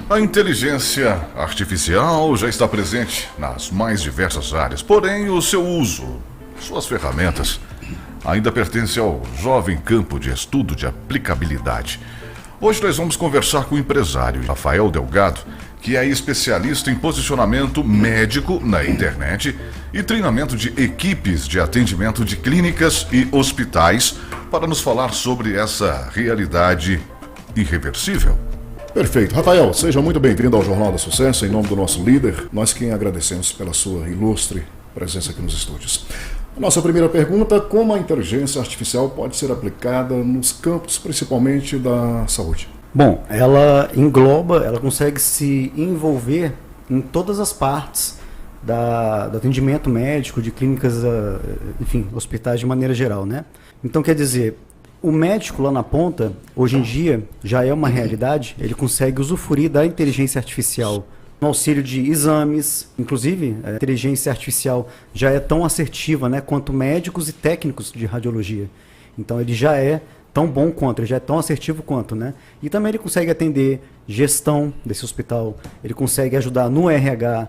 A inteligência artificial já está presente nas mais diversas áreas, porém o seu uso, suas ferramentas, ainda pertence ao jovem campo de estudo de aplicabilidade. Hoje nós vamos conversar com o empresário Rafael Delgado, que é especialista em posicionamento médico na internet e treinamento de equipes de atendimento de clínicas e hospitais, para nos falar sobre essa realidade irreversível. Perfeito. Rafael, seja muito bem-vindo ao Jornal do Sucesso, em nome do nosso líder. Nós quem agradecemos pela sua ilustre presença aqui nos estúdios. Nossa primeira pergunta: como a inteligência artificial pode ser aplicada nos campos, principalmente da saúde? Bom, ela engloba, ela consegue se envolver em todas as partes do atendimento médico, de clínicas, enfim, hospitais de maneira geral, né? Então, quer dizer, o médico lá na ponta, hoje em dia, já é uma realidade, ele consegue usufruir da inteligência artificial no auxílio de exames. Inclusive, a inteligência artificial já é tão assertiva, né, quanto médicos e técnicos de radiologia. Então, ele já é tão bom quanto, ele já é tão assertivo quanto, né? E também ele consegue atender gestão desse hospital, ele consegue ajudar no RH,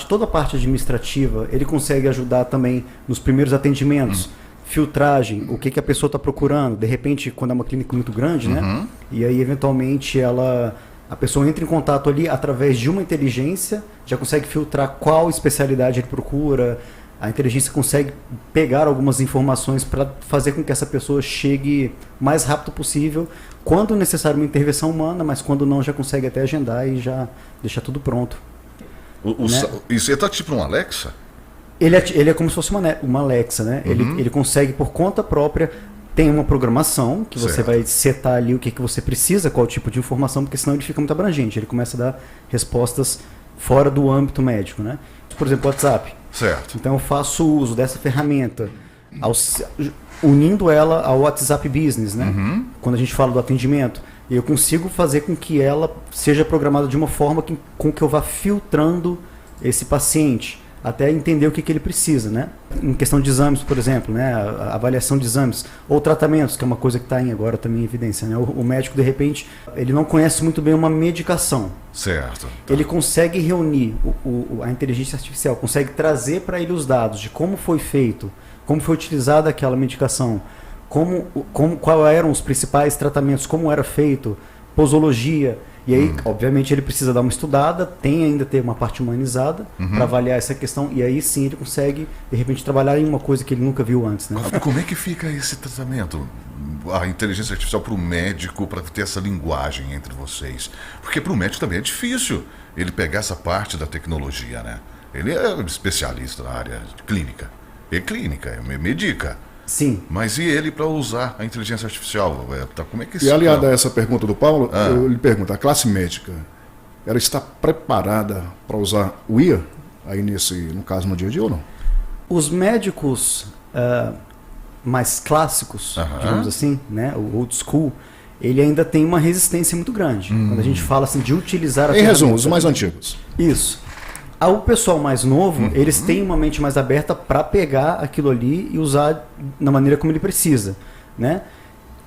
toda a parte administrativa, ele consegue ajudar também nos primeiros atendimentos, filtragem, o que a pessoa está procurando, de repente, quando é uma clínica muito grande, né? E aí, eventualmente, a pessoa entra em contato ali através de uma inteligência, já consegue filtrar qual especialidade ele procura, a inteligência consegue pegar algumas informações para fazer com que essa pessoa chegue o mais rápido possível, quando necessário uma intervenção humana, mas quando não, já consegue até agendar e já deixa tudo pronto. Isso está tipo um Alexa? Ele é como se fosse uma Alexa, né? Ele consegue, por conta própria, tem uma programação que você vai setar ali o que você precisa, qual tipo de informação, porque senão ele fica muito abrangente. Ele começa a dar respostas fora do âmbito médico, né? Por exemplo, o WhatsApp. Certo. Então eu faço uso dessa ferramenta, unindo ela ao WhatsApp Business, né? Quando a gente fala do atendimento, eu consigo fazer com que ela seja programada de uma forma com que eu vá filtrando esse paciente, até entender o que ele precisa, né? Em questão de exames, por exemplo, né? A avaliação de exames ou tratamentos, que é uma coisa que está agora também em evidência, né? O médico, de repente, ele não conhece muito bem uma medicação. Certo. Ele consegue reunir, a inteligência artificial consegue trazer para ele os dados de como foi feito, como foi utilizada aquela medicação, qual eram os principais tratamentos, como era feito, posologia. E aí, obviamente, ele precisa dar uma estudada, ter uma parte humanizada para avaliar essa questão, e aí sim ele consegue, de repente, trabalhar em uma coisa que ele nunca viu antes, né? Como é que fica esse tratamento? A inteligência artificial para o médico, para ter essa linguagem entre vocês? Porque para o médico também é difícil ele pegar essa parte da tecnologia, né? Ele é especialista na área clínica. Medica. Sim. Mas e ele para usar a inteligência artificial? Como é que E aliado a essa pergunta do Paulo, eu lhe pergunto: a classe médica, ela está preparada para usar o IA aí no caso, no dia a dia ou não? Os médicos mais clássicos, digamos assim, né, o old school, ele ainda tem uma resistência muito grande. Quando a gente fala assim de utilizar Em resumo, os mais antigos. Isso. O pessoal mais novo, eles têm uma mente mais aberta para pegar aquilo ali e usar da maneira como ele precisa, né?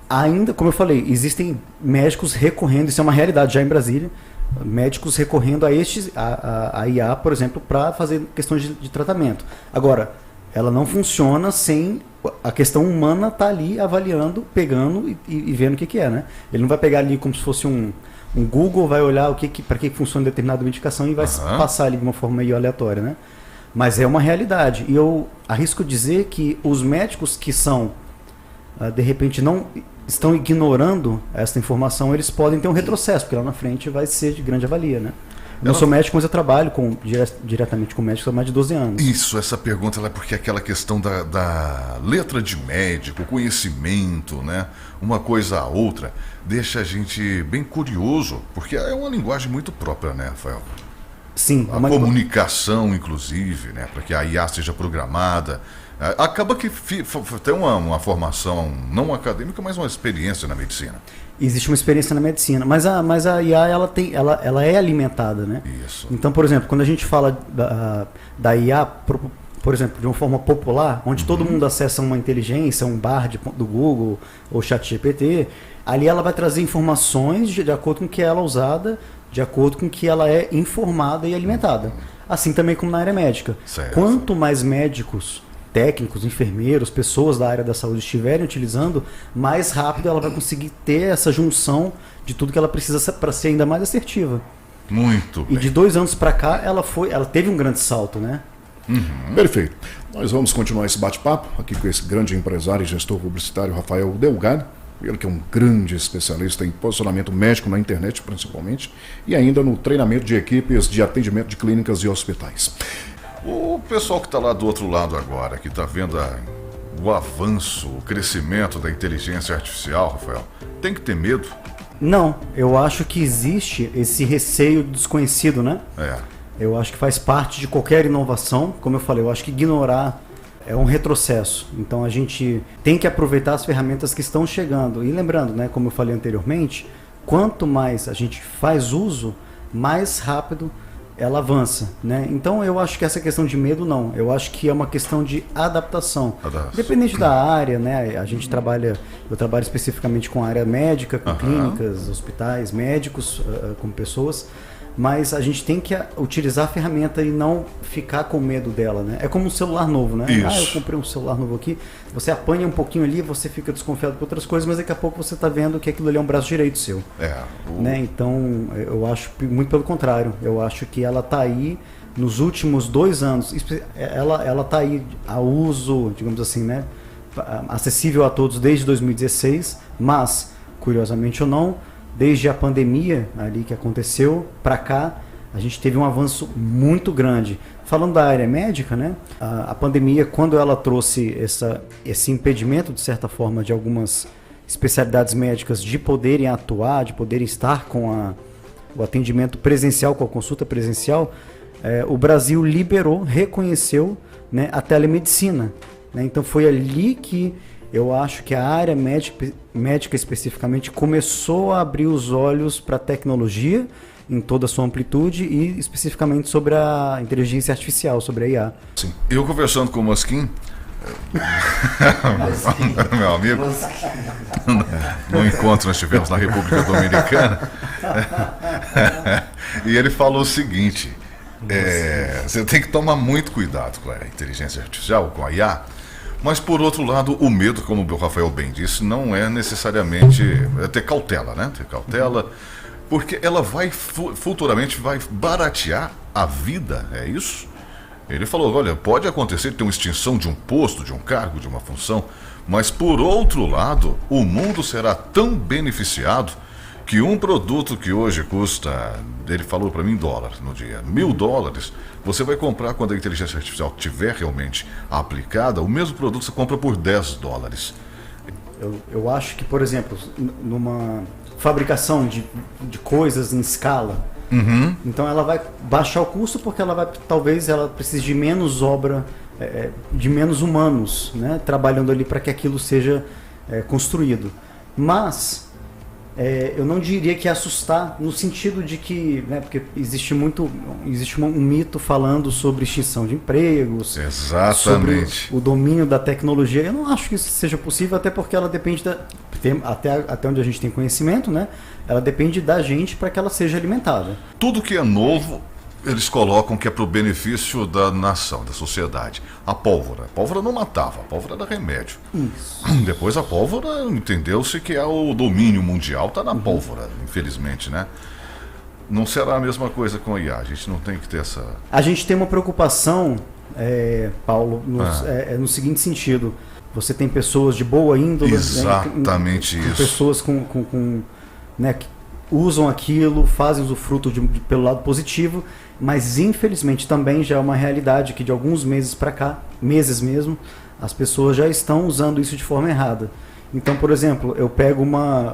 Ainda, como eu falei, existem médicos recorrendo, isso é uma realidade já em Brasília, médicos recorrendo a IA, por exemplo, para fazer questões de tratamento. Agora, ela não funciona sem a questão humana estar ali avaliando, pegando e vendo o que é, né? Ele não vai pegar ali como se fosse um Google, vai olhar para que funciona determinada medicação e vai passar ali de uma forma meio aleatória, né? Mas é uma realidade. E eu arrisco dizer que os médicos que de repente, não estão ignorando essa informação, eles podem ter um retrocesso, porque lá na frente vai ser de grande avalia, né? Eu não sou médico, mas eu trabalho diretamente com médicos há mais de 12 anos. Isso, essa pergunta é porque aquela questão da letra de médico, conhecimento, né? Uma coisa a outra, deixa a gente bem curioso, porque é uma linguagem muito própria, né, Rafael? Sim. A comunicação, inclusive, né? Para que a IA seja programada. Acaba que tem uma formação não acadêmica, mas uma experiência na medicina. Existe uma experiência na medicina, mas a IA ela é alimentada, né? Isso. Então, por exemplo, quando a gente fala da IA, por exemplo, de uma forma popular, onde todo mundo acessa uma inteligência, um bar do Google ou ChatGPT, ali ela vai trazer informações de acordo com que ela é usada de acordo com que ela é informada e alimentada. Assim também como na área médica. Certo. Quanto mais médicos, técnicos, enfermeiros, pessoas da área da saúde estiverem utilizando, mais rápido ela vai conseguir ter essa junção de tudo que ela precisa para ser ainda mais assertiva. Muito E bem. de 2 anos para cá, ela teve um grande salto, né? Perfeito. Nós vamos continuar esse bate-papo aqui com esse grande empresário e gestor publicitário Rafael Delgado. Ele que é um grande especialista em posicionamento médico na internet, principalmente, e ainda no treinamento de equipes de atendimento de clínicas e hospitais. O pessoal que está lá do outro lado agora, que está vendo o avanço, o crescimento da inteligência artificial, Rafael, tem que ter medo? Não, eu acho que existe esse receio do desconhecido, né? Eu acho que faz parte de qualquer inovação. Como eu falei, eu acho que ignorar é um retrocesso. Então a gente tem que aproveitar as ferramentas que estão chegando. E lembrando, né, como eu falei anteriormente, quanto mais a gente faz uso, mais rápido ela avança, né? Então eu acho que essa questão de medo não. Eu acho que é uma questão de adaptação. Independente da área, né? Eu trabalho especificamente com a área médica, com clínicas, hospitais, médicos, com pessoas. Mas a gente tem que utilizar a ferramenta e não ficar com medo dela, né? É como um celular novo, né? Isso. Eu comprei um celular novo aqui, você apanha um pouquinho ali, você fica desconfiado por outras coisas, mas daqui a pouco você está vendo que aquilo ali é um braço direito seu. Né? Então, eu acho muito pelo contrário. Eu acho que ela está aí nos últimos 2 anos. Ela está aí a uso, digamos assim, né? Acessível a todos desde 2016, mas, curiosamente ou não, desde a pandemia ali que aconteceu para cá, a gente teve um avanço muito grande. Falando da área médica, né? A pandemia, quando ela trouxe esse impedimento, de certa forma, de algumas especialidades médicas de poderem atuar, de poderem estar com o atendimento presencial, com a consulta presencial, o Brasil liberou, reconheceu, né, a telemedicina. Né? Então foi ali que eu acho que a área médica especificamente começou a abrir os olhos para a tecnologia em toda a sua amplitude e especificamente sobre a inteligência artificial, sobre a IA. Sim. Eu conversando com o Mosquin, meu amigo, no encontro nós tivemos na República Dominicana, e ele falou o seguinte, você tem que tomar muito cuidado com a inteligência artificial, com a IA. Mas, por outro lado, o medo, como o Rafael bem disse, não é necessariamente ter cautela, né? Ter cautela, porque ela futuramente vai baratear a vida, é isso? Ele falou, olha, pode acontecer de ter uma extinção de um posto, de um cargo, de uma função, mas, por outro lado, o mundo será tão beneficiado que um produto que hoje custa, ele falou para mim, $1 no dia, $1.000, você vai comprar quando a inteligência artificial estiver realmente aplicada, o mesmo produto você compra por $10. Eu acho que, por exemplo, numa fabricação de coisas em escala, então ela vai baixar o custo porque talvez ela precise de menos obra, de menos humanos, né, trabalhando ali para que aquilo seja construído. Mas eu não diria que assustar no sentido de que, né, porque existe um mito falando sobre extinção de empregos, sobre o domínio da tecnologia. Eu não acho que isso seja possível, até porque ela depende até onde a gente tem conhecimento, né? Ela depende da gente para que ela seja alimentada. Tudo que é novo, eles colocam que é para o benefício da nação, da sociedade. A pólvora não matava, a pólvora era remédio. Isso. Depois a pólvora, entendeu-se que o domínio mundial está na pólvora, infelizmente, né? Não será a mesma coisa com a IA, a gente não tem que ter essa... A gente tem uma preocupação, Paulo, no seguinte sentido. Você tem pessoas de boa índole, exatamente isso. Pessoas né, que usam aquilo, fazem usufruto pelo lado positivo, mas infelizmente também já é uma realidade que de alguns meses para cá, meses mesmo, as pessoas já estão usando isso de forma errada. Então, por exemplo,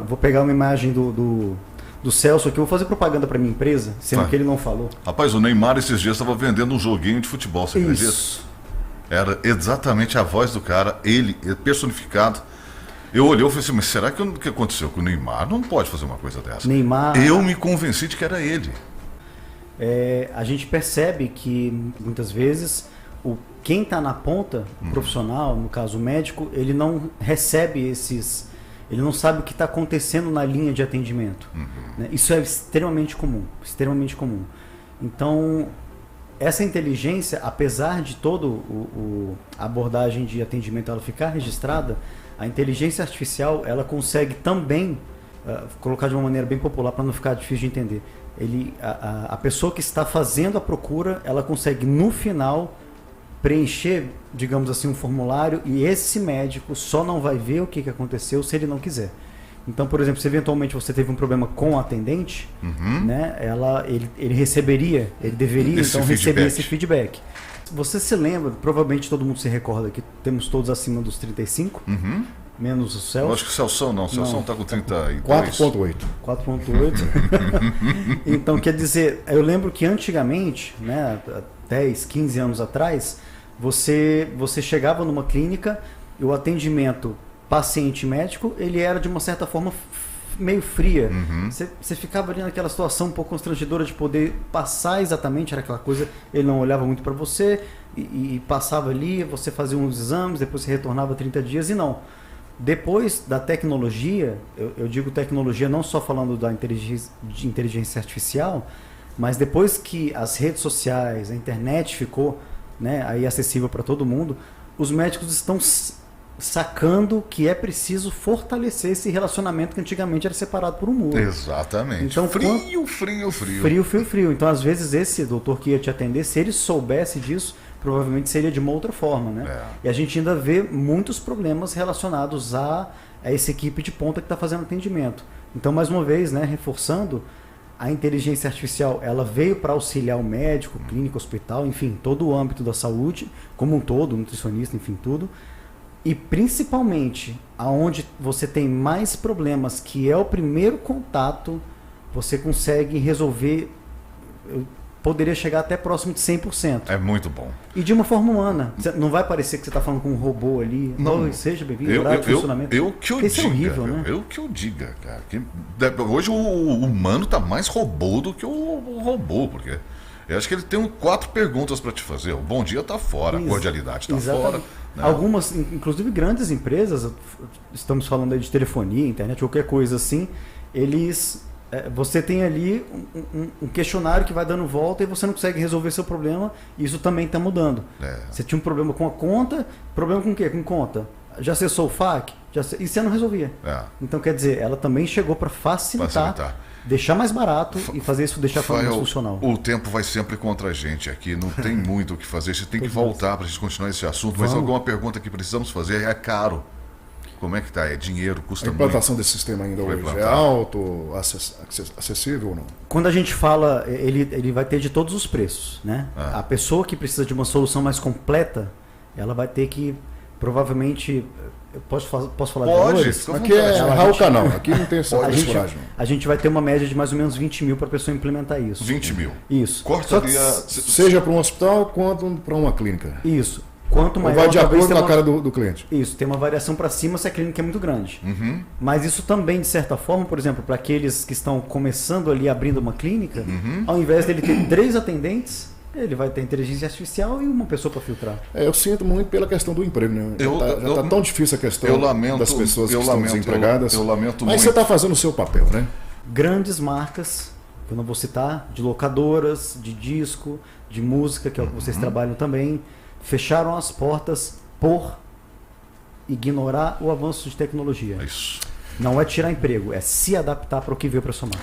vou pegar uma imagem do Celso aqui, eu vou fazer propaganda para minha empresa, sendo que ele não falou. Rapaz, o Neymar esses dias estava vendendo um joguinho de futebol, você acredita? Isso. Era exatamente a voz do cara, ele personificado. Eu olhei e falei assim, mas será que o que aconteceu com o Neymar? Não pode fazer uma coisa dessa. Eu me convenci de que era ele. A gente percebe que, muitas vezes, quem está na ponta, profissional, no caso o médico, ele não recebe Ele não sabe o que está acontecendo na linha de atendimento. Né? Isso é extremamente comum, extremamente comum. Então, essa inteligência, apesar de toda a abordagem de atendimento ela ficar registrada, a inteligência artificial ela consegue também, colocar de uma maneira bem popular para não ficar difícil de entender, a pessoa que está fazendo a procura, ela consegue no final preencher, digamos assim, um formulário, e esse médico só não vai ver o que aconteceu se ele não quiser. Então, por exemplo, se eventualmente você teve um problema com o atendente, né, ele receberia, ele deveria então receber esse feedback. Você se lembra, provavelmente todo mundo se recorda que temos todos acima dos 35, menos o Celso. Eu acho que o Celso não, o Celso está com 32. 4.8. 4.8. Então, quer dizer, eu lembro que antigamente, né, 10, 15 anos atrás, você chegava numa clínica e o atendimento paciente-médico, ele era de uma certa forma meio fria. Você ficava ali naquela situação um pouco constrangedora de poder passar exatamente, era aquela coisa, ele não olhava muito para você e passava ali, você fazia uns exames, depois você retornava 30 dias e não. Depois da tecnologia, eu digo tecnologia não só falando da inteligência artificial, mas depois que as redes sociais, a internet ficou, né, aí acessível para todo mundo, os médicos estão sacando que é preciso fortalecer esse relacionamento que antigamente era separado por um muro. Exatamente. Então, frio. Então, às vezes, esse doutor que ia te atender, se ele soubesse disso, provavelmente seria de uma outra forma, né? E a gente ainda vê muitos problemas relacionados a essa equipe de ponta que está fazendo atendimento. Então, mais uma vez, né, reforçando, a inteligência artificial ela veio para auxiliar o médico, clínico, hospital, enfim, todo o âmbito da saúde, como um todo, nutricionista, enfim, tudo. E principalmente, aonde você tem mais problemas, que é o primeiro contato, você consegue resolver, poderia chegar até próximo de 100%. É muito bom. E de uma forma humana. Não vai parecer que você está falando com um robô ali. Não, seja bem-vindo, funcionamento. Eu que eu diga, é horrível, né? Eu que eu diga, cara. Hoje o humano está mais robô do que o robô, porque eu acho que ele tem 4 perguntas para te fazer. O bom dia está fora, a cordialidade está fora. Né? Algumas, inclusive grandes empresas, estamos falando aí de telefonia, internet, qualquer coisa assim, você tem ali um questionário que vai dando volta e você não consegue resolver seu problema, e isso também está mudando. Você tinha um problema com a conta, problema com o quê? Com conta. Já acessou o FAQ? E você não resolvia. Então, quer dizer, ela também chegou para facilitar, deixar mais barato e fazer isso deixar mais funcional. O tempo vai sempre contra a gente aqui, não tem muito o que fazer, você tem que voltar para a gente continuar esse assunto. Mas alguma pergunta que precisamos fazer? É caro. Como é que tá? É dinheiro? Custa muito? A implantação desse sistema ainda hoje é alto, acessível ou não? Quando a gente fala, ele vai ter de todos os preços, né? A pessoa que precisa de uma solução mais completa, ela vai ter que, provavelmente, posso falar de valores? Aqui é errar o canal, aqui não tem essa coragem. A gente vai ter uma média de mais ou menos 20 mil para a pessoa implementar isso. 20 mil? Isso. Corta ali seja para um hospital quanto para uma clínica. Isso. Quanto maior, vai de acordo com a cara do cliente. Isso, tem uma variação para cima se a clínica é muito grande. Mas isso também, de certa forma, por exemplo, para aqueles que estão começando ali, abrindo uma clínica, ao invés dele ter 3 atendentes, ele vai ter inteligência artificial e uma pessoa para filtrar. Eu sinto muito pela questão do emprego, né? Já está tão difícil a questão das pessoas que estão desempregadas. Eu lamento muito. Mas você está fazendo o seu papel, né? Grandes marcas, que eu não vou citar, de locadoras, de disco, de música, que é o que vocês trabalham também, fecharam as portas por ignorar o avanço de tecnologia. Isso. Não é tirar emprego, é se adaptar para o que veio para somar.